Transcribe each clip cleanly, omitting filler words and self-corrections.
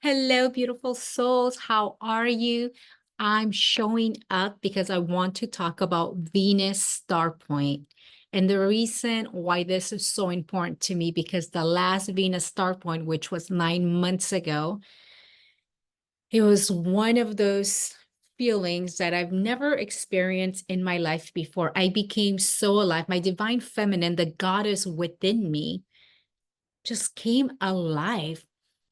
Hello, beautiful souls. How are you? I'm showing up because I want to talk about Venus star point. And the reason why this is so important to me, because the last Venus star point, which was 9 months ago, it was one of those feelings that I've never experienced in my life before. I became so alive. My divine feminine, the goddess within me, just came alive,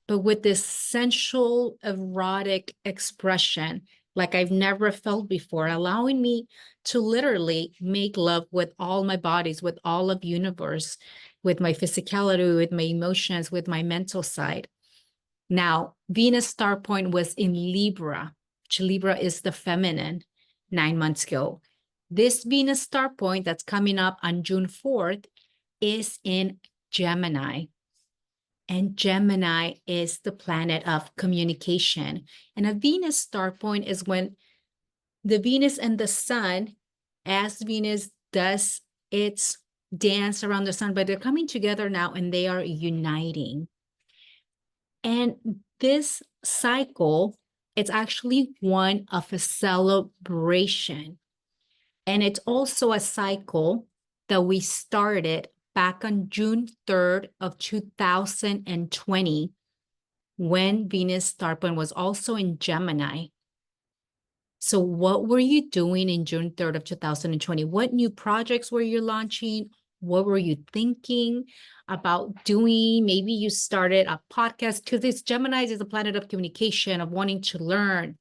but with this sensual, erotic expression like I've never felt before, allowing me to literally make love with all my bodies, with all of universe, with my physicality, with my emotions, with my mental side. Now, Venus star point was in Libra, which Libra is the feminine, 9 months ago. This Venus star point that's coming up on June 4th is in Gemini. And Gemini is the planet of communication. And a Venus star point is when the Venus and the sun, as Venus does its dance around the sun, but they're coming together now and they are uniting. And this cycle, it's actually one of a celebration. And it's also a cycle that we started back on June 3rd of 2020, when Venus star point was also in Gemini. So what were you doing in June 3rd of 2020? What new projects were you launching? What were you thinking about doing? Maybe you started a podcast, because this Gemini is a planet of communication, of wanting to learn,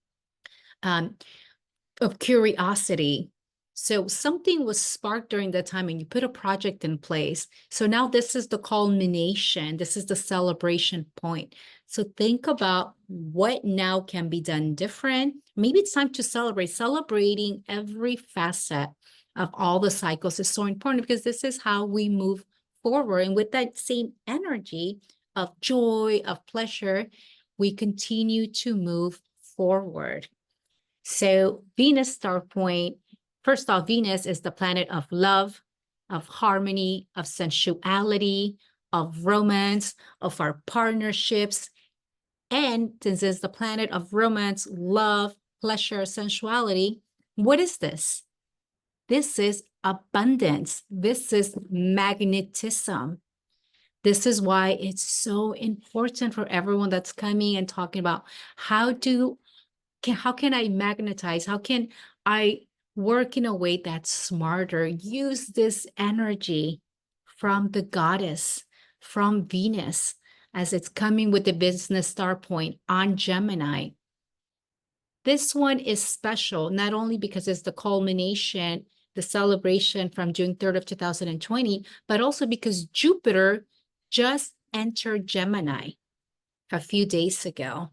of curiosity. So something was sparked during that time and you put a project in place. So now this is the culmination. This is the celebration point. So think about what now can be done different. Maybe it's time to celebrate. Celebrating every facet of all the cycles is so important, because this is how we move forward. And with that same energy of joy, of pleasure, we continue to move forward. So Venus star point, first off, Venus is the planet of love, of harmony, of sensuality, of romance, of our partnerships. And since it's the planet of romance, love, pleasure, sensuality, what is this? This is abundance. This is magnetism. This is why it's so important for everyone that's coming and talking about how can I magnetize? How can I work in a way that's smarter? Use this energy from the goddess, from Venus, as it's coming with the business star point on Gemini. This one is special, not only because it's the culmination, the celebration from June 3rd of 2020, but also because Jupiter just entered Gemini a few days ago.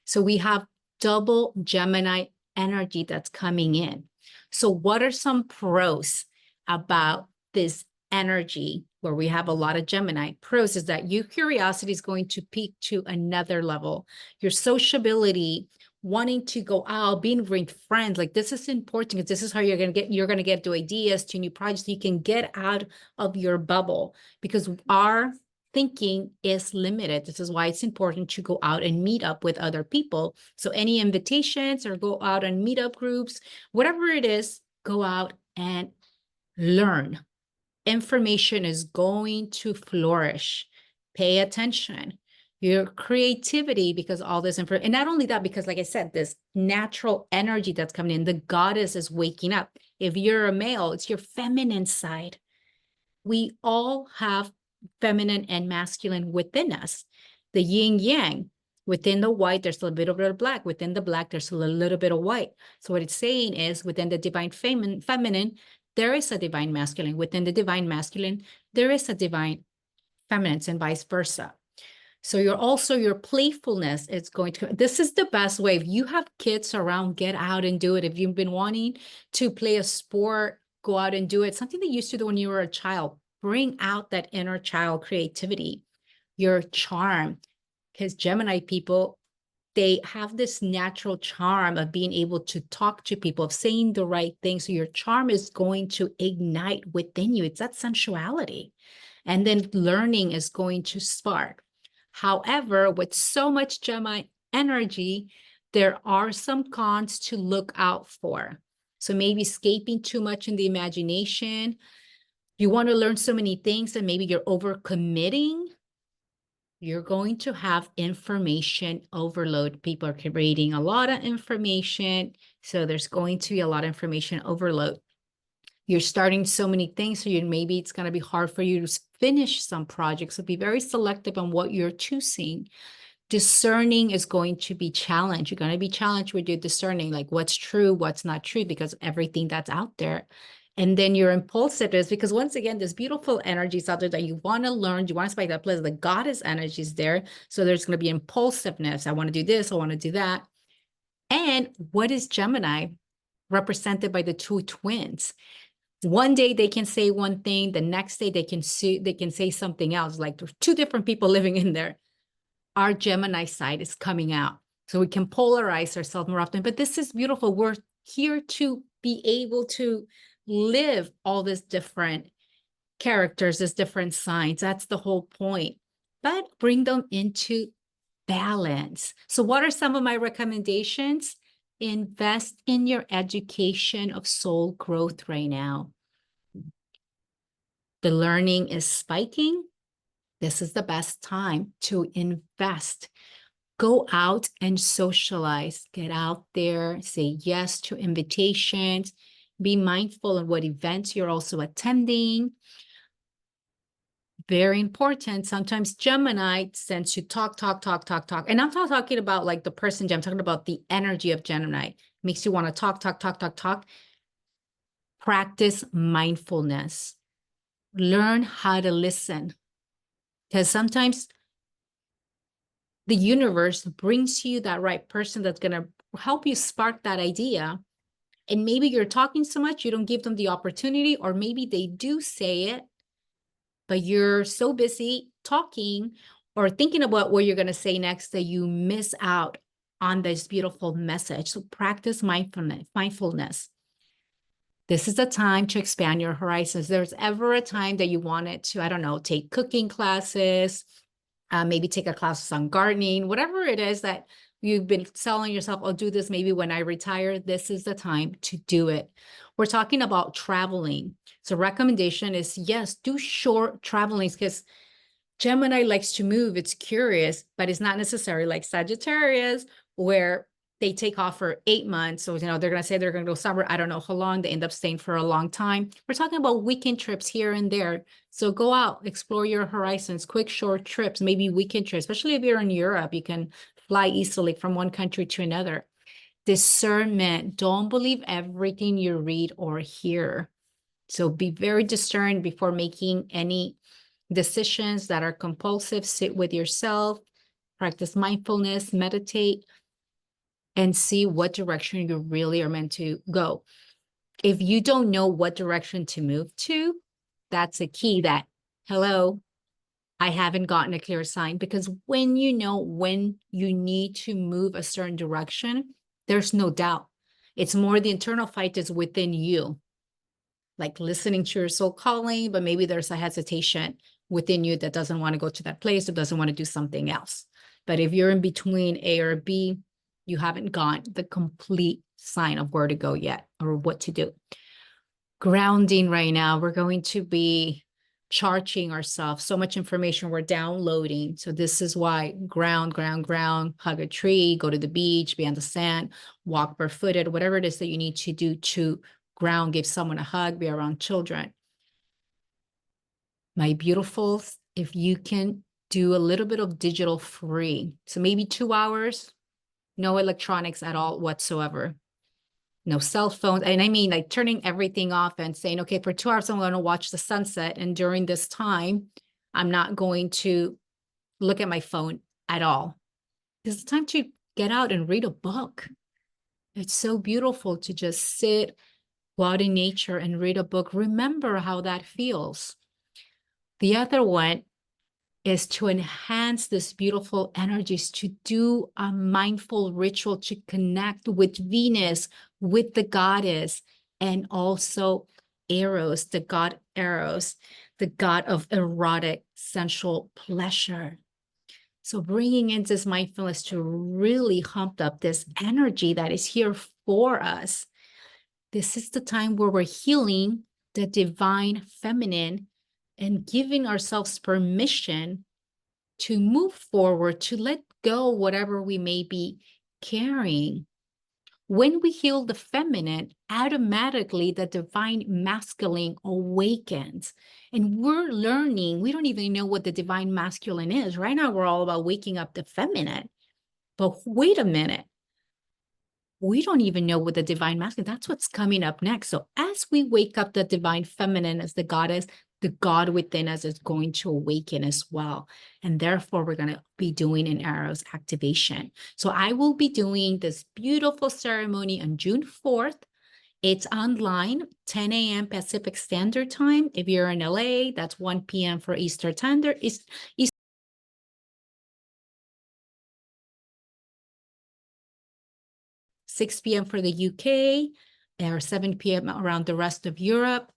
So we have double Gemini energy that's coming in. So what are some pros about this energy where we have a lot of Gemini? Pros is that your curiosity is going to peak to another level. Your sociability, wanting to go out, being with friends, like this is important, because this is how you're going to get to ideas, to new projects. You can get out of your bubble, because our thinking is limited. This is why it's important to go out and meet up with other people. So any invitations, or go out and meet up groups, whatever it is, go out and learn. Information is going to flourish. Pay attention. Your creativity, because all this information, and not only that, because like I said, this natural energy that's coming in, the goddess is waking up. If you're a male, it's your feminine side. We all have feminine and masculine within us. The yin yang, within the white, there's a little bit of the black. Within the black, there's a little bit of white. So what it's saying is, within the divine feminine, there is a divine masculine. Within the divine masculine, there is a divine feminine, and vice versa. So your playfulness is going to, this is the best way. If you have kids around, get out and do it. If you've been wanting to play a sport, go out and do it. Something that you used to do when you were a child. Bring out that inner child creativity, your charm, because Gemini people, they have this natural charm of being able to talk to people, of saying the right thing. So your charm is going to ignite within you. It's that sensuality. And then learning is going to spark. However, with so much Gemini energy, there are some cons to look out for. So maybe escaping too much in the imagination. You want to learn so many things and maybe you're overcommitting. You're going to have information overload. People are creating a lot of information. So there's going to be a lot of information overload. You're starting so many things, so maybe it's going to be hard for you to finish some projects. So be very selective on what you're choosing. Discerning is going to be challenged. You're going to be challenged with your discerning, like what's true, what's not true, because everything that's out there. And then your impulsiveness, because once again, there's beautiful energies out there that you want to learn, you want to spike that place. The goddess energy is there. So there's going to be impulsiveness. I want to do this, I want to do that. And what is Gemini? Represented by the two twins. One day they can say one thing, the next day they can say something else. Like there's two different people living in there. Our Gemini side is coming out. So we can polarize ourselves more often. But this is beautiful. We're here to be able to live all these different characters, these different signs. That's the whole point. But bring them into balance. So what are some of my recommendations? Invest in your education of soul growth right now. The learning is spiking. This is the best time to invest. Go out and socialize. Get out there. Say yes to invitations. Be mindful of what events you're also attending. Very important. Sometimes Gemini tends to talk. And I'm not talking about like the person, I'm talking about the energy of Gemini. Makes you want to talk. Practice mindfulness. Learn how to listen. Because sometimes the universe brings you that right person that's going to help you spark that idea. And maybe you're talking so much, you don't give them the opportunity, or maybe they do say it, but you're so busy talking or thinking about what you're going to say next that you miss out on this beautiful message. So practice mindfulness. This is the time to expand your horizons. There's ever a time that you wanted to, I don't know, take cooking classes, maybe take a class on gardening, whatever it is that you've been telling yourself, I'll do this maybe when I retire. This is the time to do it. We're talking about traveling. So recommendation is, yes, do short travelings, because Gemini likes to move. It's curious, but it's not necessarily like Sagittarius, where they take off for 8 months. So, they're going to say they're going to go somewhere. I don't know how long. They end up staying for a long time. We're talking about weekend trips here and there. So go out, explore your horizons, quick, short trips, maybe weekend trips, especially if you're in Europe, you can fly easily from one country to another. Discernment. Don't believe everything you read or hear. So be very discerned before making any decisions that are compulsive. Sit with yourself, practice mindfulness, meditate, and see what direction you really are meant to go. If you don't know what direction to move to, that's a key that, hello, I haven't gotten a clear sign. Because when you know when you need to move a certain direction, there's no doubt. It's more the internal fight is within you, like listening to your soul calling, but maybe there's a hesitation within you that doesn't want to go to that place or doesn't want to do something else. But if you're in between A or B, you haven't got the complete sign of where to go yet or what to do. Grounding right now, we're going to be charging ourselves. So much information we're downloading. So this is why ground, hug a tree, go to the beach, be on the sand, walk barefooted, whatever it is that you need to do to ground, give someone a hug, be around children. My beautifuls, if you can do a little bit of digital free, so maybe 2 hours, no electronics at all whatsoever, no cell phones. And I mean, like turning everything off and saying, okay, for 2 hours, I'm going to watch the sunset. And during this time, I'm not going to look at my phone at all. It's time to get out and read a book. It's so beautiful to just sit, go out in nature and read a book. Remember how that feels. The other one is to enhance this beautiful energies, to do a mindful ritual to connect with Venus, with the goddess, and also Eros, the god Eros, the god of erotic sensual pleasure. So bringing in this mindfulness to really hump up this energy that is here for us. This is the time where we're healing the divine feminine and giving ourselves permission to move forward, to let go whatever we may be carrying. When we heal the feminine, automatically the divine masculine awakens. And we're learning, we don't even know what the divine masculine is. Right now, we're all about waking up the feminine. But wait a minute. We don't even know what the divine masculine, that's what's coming up next. So as we wake up the divine feminine as the goddess, the God within us is going to awaken as well. And therefore, we're going to be doing an Eros activation. So I will be doing this beautiful ceremony on June 4th. It's online, 10 a.m. Pacific Standard Time. If you're in LA, that's 1 p.m. for Eastern Time. 6 p.m. for the UK, or 7 p.m. around the rest of Europe.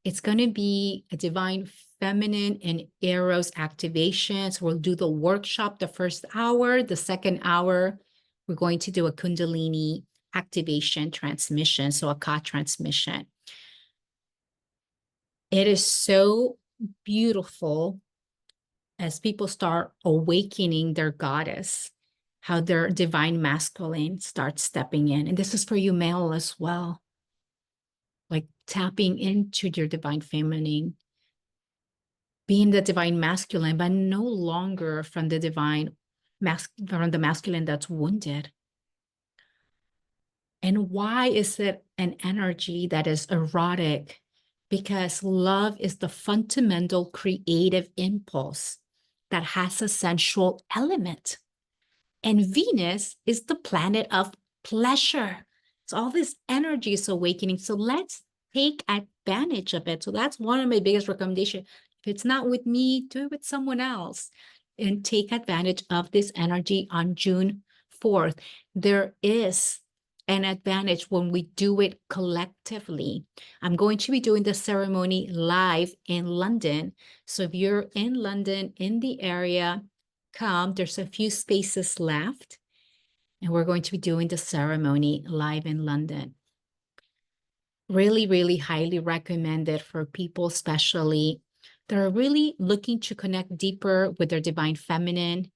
It's going to be a divine feminine and Eros activation. So we'll do the workshop the first hour. The second hour, we're going to do a Kundalini activation transmission, so a Ka transmission. It is so beautiful as people start awakening their goddess, how their divine masculine starts stepping in. And this is for you male as well. Like tapping into your divine feminine, being the divine masculine, but no longer from the from the masculine that's wounded. And why is it an energy that is erotic? Because love is the fundamental creative impulse that has a sensual element. And Venus is the planet of pleasure. So all this energy is awakening. So let's take advantage of it. So that's one of my biggest recommendations. If it's not with me, do it with someone else and take advantage of this energy on June 4th. There is an advantage when we do it collectively. I'm going to be doing the ceremony live in London. So if you're in London, in the area, come. There's a few spaces left. And we're going to be doing the ceremony live in London. Really, really highly recommended for people, especially that are really looking to connect deeper with their divine feminine,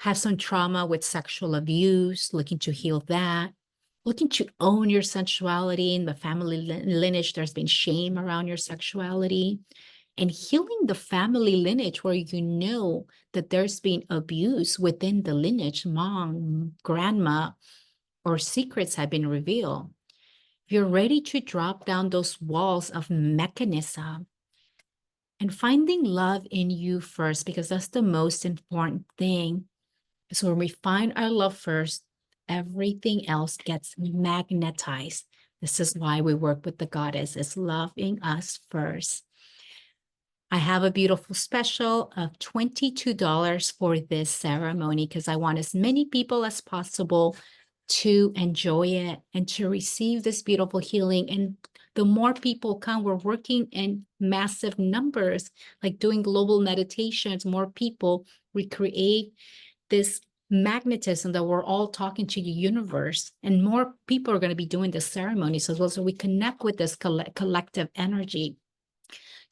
have some trauma with sexual abuse, looking to heal that, looking to own your sensuality. In the family lineage, there's been shame around your sexuality. And healing the family lineage where you know that there's been abuse within the lineage, mom, grandma, or secrets have been revealed. You're ready to drop down those walls of mechanism and finding love in you first, because that's the most important thing. So when we find our love first, everything else gets magnetized. This is why we work with the goddess, is loving us first. I have a beautiful special of $22 for this ceremony because I want as many people as possible to enjoy it and to receive this beautiful healing. And the more people come, we're working in massive numbers, like doing global meditations, more people, we create this magnetism that we're all talking to the universe, and more people are going to be doing the ceremonies as well. So we connect with this collective energy.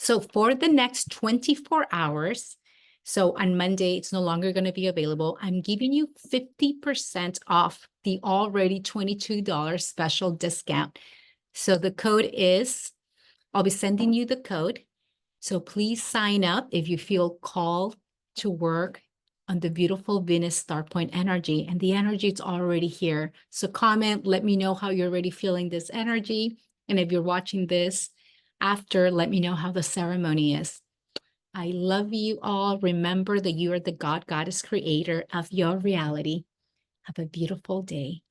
So for the next 24 hours, so on Monday, it's no longer going to be available. I'm giving you 50% off the already $22 special discount. So the code is, I'll be sending you the code. So please sign up if you feel called to work on the beautiful Venus star point energy. And the energy is already here. So comment, let me know how you're already feeling this energy. And if you're watching this after, let me know how the ceremony is. I love you all. Remember that you are the God, Goddess, creator of your reality. Have a beautiful day.